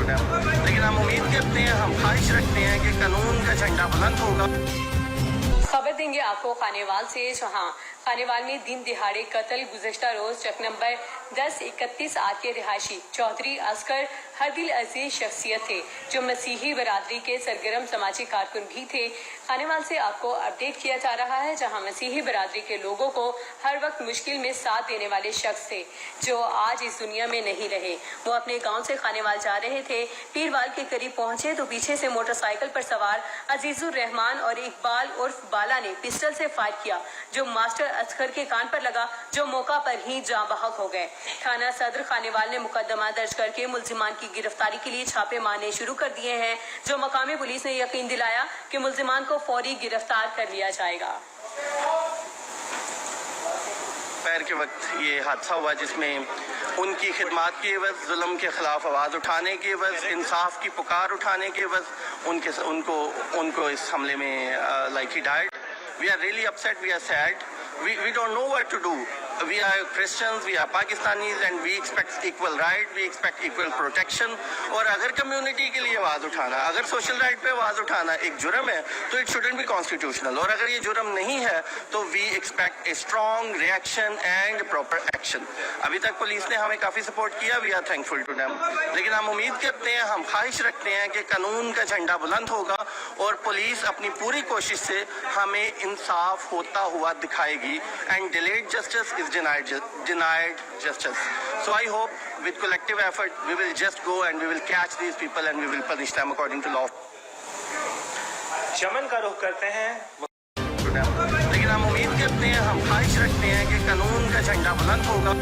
लेकिन हम उम्मीद करते हैं, हम ख्वाहिश रखते हैं कि कानून का झंडा बुलंद होगा। खबर देंगे आपको खानेवाल से, जहां खानेवाल में दिन दिहाड़े कत्ल गुज़श्ता रोज चक नंबर 1031 के रिहायशी चौधरी असगर हरदिल अजीज शख्सियत थे, जो मसीही बरादरी के सरगर्म समाजी कारकुन भी थे। खानेवाल से आपको अपडेट किया जा रहा है, जहां मसीही बरादरी के लोगों को हर वक्त मुश्किल में साथ देने वाले शख्स थे, जो आज इस दुनिया में नहीं रहे। वो अपने गांव से खानेवाल जा रहे थे, पीरवाल के करीब पहुंचे तो पीछे से मोटरसाइकिल पर सवार अजीजुर रहमान और इकबाल उर्फ बाला ने पिस्टल से फायर किया, जो मास्टर असगर के कान पर लगा, जो मौका पर ही जाँ बहक हो गए। थाना सदर खानेवाल ने मुकदमा दर्ज करके मुलजिमान की गिरफ्तारी के लिए छापे मारने शुरू कर दिए हैं, जो मकामी पुलिस ने यकीन दिलाया कि मुलजिमान को फौरी गिरफ्तार कर लिया जाएगा। पैर के वक्त ये हादसा हुआ, जिसमें उनकी खिदमात की एवज, जुल्म के खिलाफ आवाज़ उठाने की एवज, इंसाफ की पुकार उठाने की एवज उनको इस हमले में लाइक ही died. We are really upset, we are sad, we don't know what to do. We are Christians, we are Pakistanis, and we expect equal right, we expect equal protection. और अगर कम्युनिटी के लिए आवाज़ उठाना, अगर social right पे आवाज़ उठाना एक जुर्म है, तो इट शुडंट बी कॉन्स्टिट्यूशनल। और अगर ये जुर्म नहीं है, तो we expect a strong reaction and proper action. अभी तक पुलिस ने हमें काफ़ी सपोर्ट किया, we are thankful to them. लेकिन हम उम्मीद करते हैं, हम ख्वाहिश रखते हैं कि कानून का झंडा बुलंद होगा और पुलिस अपनी पूरी कोशिश से हमें इंसाफ होता हुआ दिखाएगी। And delayed justice is denied justice. So I hope with collective effort we will just go and we will catch these people and we will punish them according to law. चमन का रुख करते हैं, लेकिन हम उम्मीद करते हैं, हम ख्वाहिश रखते हैं कि कानून का झंडा बुलंद होगा।